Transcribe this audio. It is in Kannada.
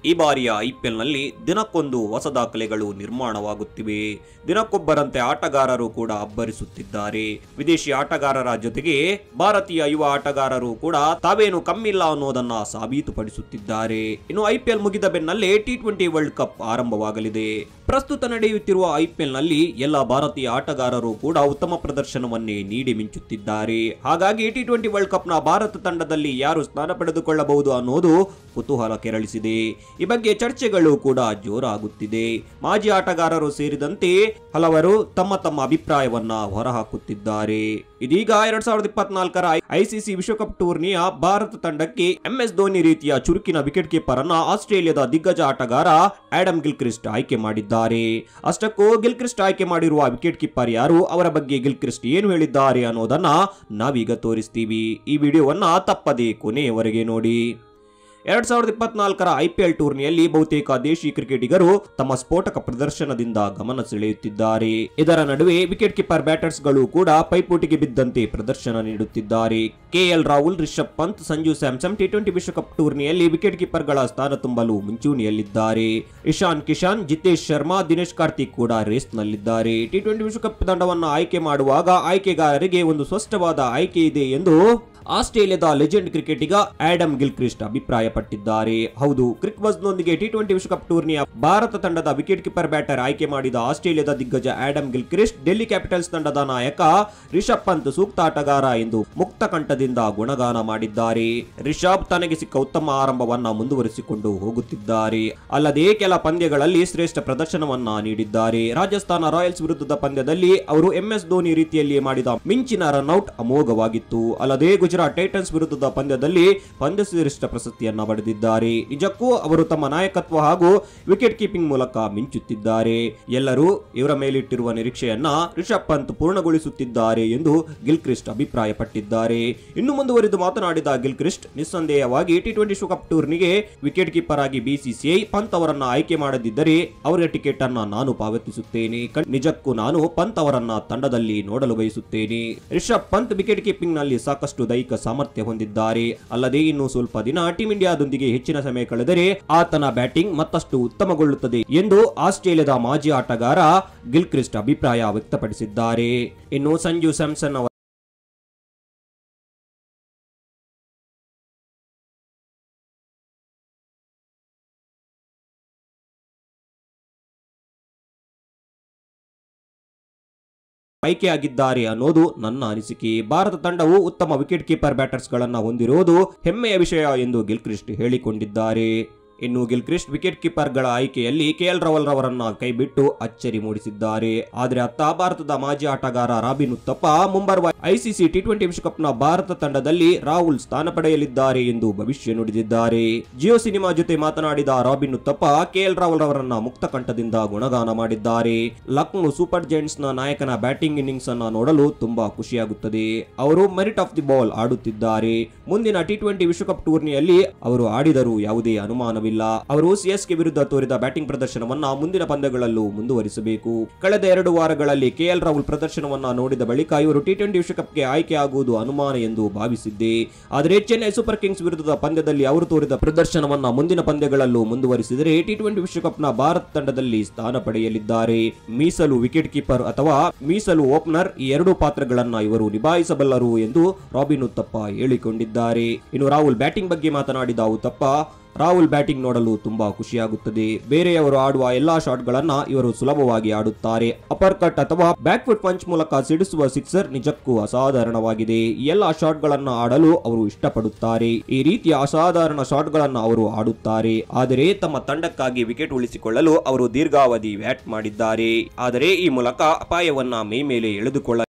ಈ ಬಾರಿಯ ಐಪಿಎಲ್ನಲ್ಲಿ ದಿನಕ್ಕೊಂದು ಹೊಸ ದಾಖಲೆಗಳು ನಿರ್ಮಾಣವಾಗುತ್ತಿವೆ. ದಿನಕ್ಕೊಬ್ಬರಂತೆ ಆಟಗಾರರು ಕೂಡ ಅಬ್ಬರಿಸುತ್ತಿದ್ದಾರೆ. ವಿದೇಶಿ ಆಟಗಾರರ ಜೊತೆಗೆ ಭಾರತೀಯ ಯುವ ಆಟಗಾರರು ಕೂಡ ತಾವೇನು ಕಮ್ಮಿಲ್ಲ ಅನ್ನೋದನ್ನ ಸಾಬೀತುಪಡಿಸುತ್ತಿದ್ದಾರೆ. ಇನ್ನು ಐಪಿಎಲ್ ಮುಗಿದ ಬೆನ್ನಲ್ಲೇ ಟಿ20 ವರ್ಲ್ಡ್ ಕಪ್ ಆರಂಭವಾಗಲಿದೆ. ಪ್ರಸ್ತುತ ನಡೆಯುತ್ತಿರುವ ಐಪಿಎಲ್ನಲ್ಲಿ ಎಲ್ಲ ಭಾರತೀಯ ಆಟಗಾರರು ಕೂಡ ಉತ್ತಮ ಪ್ರದರ್ಶನವನ್ನೇ ನೀಡಿ ಮಿಂಚುತ್ತಿದ್ದಾರೆ. ಹಾಗಾಗಿ ಟಿ20 ವರ್ಲ್ಡ್ ಕಪ್ನ ಭಾರತ ತಂಡದಲ್ಲಿ ಯಾರು ಸ್ಥಾನ ಪಡೆದುಕೊಳ್ಳಬಹುದು ಅನ್ನೋದು ಕುತೂಹಲ ಕೆರಳಿಸಿದೆ. ಈ ಬಗ್ಗೆ ಚರ್ಚೆಗಳು ಕೂಡ ಜೋರಾಗುತ್ತಿದೆ. ಮಾಜಿ ಆಟಗಾರರು ಸೇರಿದಂತೆ ಹಲವರು ತಮ್ಮ ತಮ್ಮ ಅಭಿಪ್ರಾಯವನ್ನ ಹೊರಹಾಕುತ್ತಿದ್ದಾರೆ. ಇದೀಗ 2024ರ ಐಸಿಸಿ ವಿಶ್ವಕಪ್ ಟೂರ್ನಿಯ ಭಾರತ ತಂಡಕ್ಕೆ MS ಧೋನಿ ರೀತಿಯ ಚುರುಕಿನ ವಿಕೆಟ್ ಕೀಪರ್ ಅನ್ನ ಆಸ್ಟ್ರೇಲಿಯಾದ ದಿಗ್ಗಜ ಆಟಗಾರ ಆಡಮ್ ಗಿಲ್ಕ್ರಿಸ್ಟ್ ಆಯ್ಕೆ ಮಾಡಿದ್ದಾರೆ. ಅಷ್ಟಕ್ಕೂ ಗಿಲ್ಕ್ರಿಸ್ಟ್ ಆಯ್ಕೆ ಮಾಡಿರುವ ವಿಕೆಟ್ ಕೀಪರ್ ಯಾರು, ಅವರ ಬಗ್ಗೆ ಗಿಲ್ಕ್ರಿಸ್ಟ್ ಏನು ಹೇಳಿದ್ದಾರೆ ಅನ್ನೋದನ್ನ ನಾವೀಗ ತೋರಿಸ್ತೀವಿ. ಈ ವಿಡಿಯೋವನ್ನ ತಪ್ಪದೇ ಕೊನೆಯವರೆಗೆ ನೋಡಿ. 2024ರ ಐಪಿಎಲ್ ಟೂರ್ನಿಯಲ್ಲಿ ಬಹುತೇಕ ದೇಶಿ ಕ್ರಿಕೆಟಿಗರು ತಮ್ಮ ಸ್ಫೋಟಕ ಪ್ರದರ್ಶನದಿಂದ ಗಮನ ಸೆಳೆಯುತ್ತಿದ್ದಾರೆ. ಇದರ ನಡುವೆ ವಿಕೆಟ್ ಕೀಪರ್ ಬ್ಯಾಟರ್ಸ್ ಗಳು ಕೂಡ ಪೈಪೋಟಿಗೆ ಬಿದ್ದಂತೆ ಪ್ರದರ್ಶನ ನೀಡುತ್ತಿದ್ದಾರೆ. KL ರಾಹುಲ್, ರಿಷಬ್ ಪಂತ್, ಸಂಜು ಸ್ಯಾಮ್ಸನ್ ಟಿ20 ವಿಶ್ವಕಪ್ ಟೂರ್ನಿಯಲ್ಲಿ ವಿಕೆಟ್ ಕೀಪರ್ ಗಳ ಸ್ಥಾನ ತುಂಬಲು ಮುಂಚೂಣಿಯಲ್ಲಿದ್ದಾರೆ. ಇಶಾನ್ ಕಿಶನ್, ಜಿತೇಶ್ ಶರ್ಮಾ, ದಿನೇಶ್ ಕಾರ್ತಿಕ್ ಕೂಡ ರೇಸ್ ನಲ್ಲಿದ್ದಾರೆ. ಟಿ20 ವಿಶ್ವಕಪ್ ತಂಡವನ್ನು ಆಯ್ಕೆ ಮಾಡುವಾಗ ಆಯ್ಕೆಗಾರರಿಗೆ ಒಂದು ಸ್ಪಷ್ಟವಾದ ಆಯ್ಕೆ ಇದೆ ಎಂದು ಆಸ್ಟ್ರೇಲಿಯಾದ ಲೆಜೆಂಡ್ ಕ್ರಿಕೆಟಿಗ ಆಡಮ್ ಗಿಲ್ಕ್ರಿಸ್ಟ್ ಅಭಿಪ್ರಾಯಪಟ್ಟಿದ್ದಾರೆ. ಹೌದು, ಕ್ರಿಕ್ಬಜ್ನೊಂದಿಗೆ ಟಿ20 ವಿಶ್ವಕಪ್ ಟೂರ್ನಿಯ ಭಾರತ ತಂಡದ ವಿಕೆಟ್ ಕೀಪರ್ ಬ್ಯಾಟರ್ ಆಯ್ಕೆ ಮಾಡಿದ ಆಸ್ಟ್ರೇಲಿಯಾದ ದಿಗ್ಗಜ ಆಡಮ್ ಗಿಲ್ಕ್ರಿಸ್ಟ್ ಡೆಲ್ಲಿ ಕ್ಯಾಪಿಟಲ್ಸ್ ತಂಡದ ನಾಯಕ ರಿಷಬ್ ಪಂತ್ ಸೂಕ್ತ ಆಟಗಾರ ಎಂದು ಮುಕ್ತ ಕಂಠದಿಂದ ಗುಣಗಾನ ಮಾಡಿದ್ದಾರೆ. ರಿಷಬ್ ತನಗೆ ಸಿಕ್ಕ ಉತ್ತಮ ಆರಂಭವನ್ನ ಮುಂದುವರಿಸಿಕೊಂಡು ಹೋಗುತ್ತಿದ್ದಾರೆ. ಅಲ್ಲದೆ ಕೆಲ ಪಂದ್ಯಗಳಲ್ಲಿ ಶ್ರೇಷ್ಠ ಪ್ರದರ್ಶನವನ್ನ ನೀಡಿದ್ದಾರೆ. ರಾಜಸ್ಥಾನ ರಾಯಲ್ಸ್ ವಿರುದ್ಧದ ಪಂದ್ಯದಲ್ಲಿ ಅವರು MS ಧೋನಿ ರೀತಿಯಲ್ಲಿ ಮಾಡಿದ ಮಿಂಚಿನ ರನ್ಔಟ್ ಅಮೋಘವಾಗಿತ್ತು. ಅಲ್ಲದೆ ಗುಜರಾತ್ ಟೈಟನ್ಸ್ ವಿರುದ್ಧದ ಪಂದ್ಯದಲ್ಲಿ ಪಂದ್ಯಶ್ರೇಷ್ಠ ಪ್ರಶಸ್ತಿಯನ್ನ ಪಡೆದಿದ್ದಾರೆ. ನಿಜಕ್ಕೂ ಅವರು ತಮ್ಮ ನಾಯಕತ್ವ ಹಾಗೂ ವಿಕೆಟ್ ಕೀಪಿಂಗ್ ಮೂಲಕ ಮಿಂಚುತ್ತಿದ್ದಾರೆ. ಎಲ್ಲರೂ ಇವರ ಮೇಲಿಟ್ಟಿರುವ ನಿರೀಕ್ಷೆಯನ್ನ ರಿಷಬ್ ಪಂತ್ ಪೂರ್ಣಗೊಳಿಸುತ್ತಿದ್ದಾರೆ ಎಂದು ಗಿಲ್ಕ್ರಿಸ್ಟ್ ಅಭಿಪ್ರಾಯಪಟ್ಟಿದ್ದಾರೆ. ಇನ್ನು ಮುಂದುವರಿದು ಮಾತನಾಡಿದ ಗಿಲ್ಕ್ರಿಸ್ಟ್, ನಿಸ್ಸಂದೇಹವಾಗಿ ಟಿ20 ವಿಶ್ವಕಪ್ ಟೂರ್ನಿಗೆ ವಿಕೆಟ್ ಕೀಪರ್ ಆಗಿ BCCI ಪಂತ್ ಅವರನ್ನ ಆಯ್ಕೆ ಮಾಡದಿದ್ದರೆ ಅವರ ಟಿಕೆಟ್ ಅನ್ನ ನಾನು ಪಾವತಿಸುತ್ತೇನೆ. ನಿಜಕ್ಕೂ ನಾನು ಪಂತ್ ಅವರನ್ನ ತಂಡದಲ್ಲಿ ನೋಡಲು ಬಯಸುತ್ತೇನೆ. ರಿಷಬ್ ಪಂತ್ ವಿಕೆಟ್ ಕೀಪಿಂಗ್ ನಲ್ಲಿ ಸಾಕಷ್ಟು ದೈಹಿಕ ಸಾಮರ್ಥ್ಯ ಹೊಂದಿದ್ದಾರೆ. ಅಲ್ಲದೆ ಇನ್ನು ಸ್ವಲ್ಪ ದಿನ ಟೀಂ ಇಂಡಿಯಾದೊಂದಿಗೆ ಹೆಚ್ಚಿನ ಸಮಯ ಕಳೆದರೆ ಆತನ ಬ್ಯಾಟಿಂಗ್ ಮತ್ತಷ್ಟು ಉತ್ತಮಗೊಳ್ಳುತ್ತದೆ ಎಂದು ಆಸ್ಟ್ರೇಲಿಯಾದ ಮಾಜಿ ಆಟಗಾರ ಗಿಲ್ಕ್ರಿಸ್ಟ್ ಅಭಿಪ್ರಾಯ ವ್ಯಕ್ತಪಡಿಸಿದ್ದಾರೆ. ಇನ್ನು ಸಂಜು ಸ್ಯಾಮ್ಸನ್ ಅವರ ಆಯ್ಕೆಯಾಗಿದ್ದಾರೆ ಅನ್ನೋದು ನನ್ನ ಅನಿಸಿಕೆ. ಭಾರತ ತಂಡವು ಉತ್ತಮ ವಿಕೆಟ್ ಕೀಪರ್ ಬ್ಯಾಟರ್ಸ್ ಗಳನ್ನ ಹೊಂದಿರುವುದು ಹೆಮ್ಮೆಯ ವಿಷಯ ಎಂದು ಗಿಲ್ಕ್ರಿಸ್ಟ್ ಹೇಳಿಕೊಂಡಿದ್ದಾರೆ. ಇನ್ನು ಗಿಲ್ಕ್ರಿಸ್ಟ್ ವಿಕೆಟ್ ಕೀಪರ್ ಗಳ ಆಯ್ಕೆಯಲ್ಲಿ KL ರಾಹುಲ್ ರವರನ್ನ ಕೈಬಿಟ್ಟು ಅಚ್ಚರಿ ಮೂಡಿಸಿದ್ದಾರೆ. ಆದರೆ ಅತ್ತ ಭಾರತದ ಮಾಜಿ ಆಟಗಾರ ರಾಬಿನ್ ಉತ್ತಪ್ಪ ಮುಂಬರುವ ಐಸಿಸಿ ಟಿ20 ವಿಶ್ವಕಪ್ನ ಭಾರತ ತಂಡದಲ್ಲಿ ರಾಹುಲ್ ಸ್ಥಾನ ಪಡೆಯಲಿದ್ದಾರೆ ಎಂದು ಭವಿಷ್ಯ ನುಡಿದಿದ್ದಾರೆ. ಜಿಯೋ ಸಿನಿಮಾ ಜೊತೆ ಮಾತನಾಡಿದ ರಾಬಿನ್ ಉತ್ತಪ್ಪ KL ರಾಹುಲ್ ರವರನ್ನ ಮುಕ್ತ ಕಂಠದಿಂದ ಗುಣಗಾನ ಮಾಡಿದ್ದಾರೆ. ಲಕ್ನೋ ಸೂಪರ್ ಜೈಂಟ್ಸ್ ನ ನಾಯಕನ ಬ್ಯಾಟಿಂಗ್ ಇನ್ನಿಂಗ್ಸ್ ಅನ್ನ ನೋಡಲು ತುಂಬಾ ಖುಷಿಯಾಗುತ್ತದೆ. ಅವರು ಮೆರಿಟ್ ಆಫ್ ದಿ ಬಾಲ್ ಆಡುತ್ತಿದ್ದಾರೆ. ಮುಂದಿನ ಟಿ20 ವಿಶ್ವಕಪ್ ಟೂರ್ನಿಯಲ್ಲಿ ಅವರು ಆಡಿದರೂ ಯಾವುದೇ ಅನುಮಾನವಿಲ್ಲ. ಅವರು CSK ವಿರುದ್ಧ ತೋರಿದ ಬ್ಯಾಟಿಂಗ್ ಪ್ರದರ್ಶನವನ್ನ ಮುಂದಿನ ಪಂದ್ಯಗಳಲ್ಲೂ ಮುಂದುವರಿಸಬೇಕು. ಕಳೆದ 2 ವಾರಗಳಲ್ಲಿ KL ರಾಹುಲ್ ಪ್ರದರ್ಶನವನ್ನ ನೋಡಿದ ಬಳಿಕ ಇವರು ಟಿ20 ವಿಶ್ವಕಪ್ಗೆ ಆಯ್ಕೆ ಆಗುವುದು ಅನುಮಾನ ಎಂದು ಭಾವಿಸಿದ್ದೆ. ಆದರೆ ಚೆನ್ನೈ ಸೂಪರ್ ಕಿಂಗ್ಸ್ ವಿರುದ್ಧದ ಪಂದ್ಯದಲ್ಲಿ ಅವರು ತೋರಿದ ಪ್ರದರ್ಶನವನ್ನ ಮುಂದಿನ ಪಂದ್ಯಗಳಲ್ಲೂ ಮುಂದುವರಿಸಿದರೆ ಟಿ20 ವಿಶ್ವಕಪ್ನ ಭಾರತ ತಂಡದಲ್ಲಿ ಸ್ಥಾನ ಪಡೆಯಲಿದ್ದಾರೆ. ಮೀಸಲು ವಿಕೆಟ್ ಕೀಪರ್ ಅಥವಾ ಮೀಸಲು ಓಪನರ್ ಈ 2 ಪಾತ್ರಗಳನ್ನ ಇವರು ನಿಭಾಯಿಸಬಲ್ಲರು ಎಂದು ರಾಬಿನ್ ಉತ್ತಪ್ಪ ಹೇಳಿಕೊಂಡಿದ್ದಾರೆ. ಇನ್ನು ರಾಹುಲ್ ಬ್ಯಾಟಿಂಗ್ ಬಗ್ಗೆ ಮಾತನಾಡಿದ ಉತ್ತಪ್ಪ, ರಾಹುಲ್ ಬ್ಯಾಟಿಂಗ್ ನೋಡಲು ತುಂಬಾ ಖುಷಿಯಾಗುತ್ತದೆ. ಬೇರೆಯವರು ಆಡುವ ಎಲ್ಲಾ ಶಾಟ್ ಗಳನ್ನ ಇವರು ಸುಲಭವಾಗಿ ಆಡುತ್ತಾರೆ. ಅಪರ್ ಕಟ್ ಅಥವಾ ಬ್ಯಾಕ್ ಫುಟ್ ಪಂಚ್ ಮೂಲಕ ಸಿಡಿಸುವ ಸಿಕ್ಸರ್ ನಿಜಕ್ಕೂ ಅಸಾಧಾರಣವಾಗಿದೆ. ಈ ಎಲ್ಲಾ ಶಾಟ್ ಗಳನ್ನ ಆಡಲು ಅವರು ಇಷ್ಟಪಡುತ್ತಾರೆ. ಈ ರೀತಿಯ ಅಸಾಧಾರಣ ಶಾಟ್ ಗಳನ್ನ ಅವರು ಆಡುತ್ತಾರೆ. ಆದರೆ ತಮ್ಮ ತಂಡಕ್ಕಾಗಿ ವಿಕೆಟ್ ಉಳಿಸಿಕೊಳ್ಳಲು ಅವರು ದೀರ್ಘಾವಧಿ ಬ್ಯಾಟ್ ಮಾಡಿದ್ದಾರೆ. ಆದರೆ ಈ ಮೂಲಕ ಅಪಾಯವನ್ನ ಮೈ ಮೇಲೆ ಎಳೆದುಕೊಳ್ಳ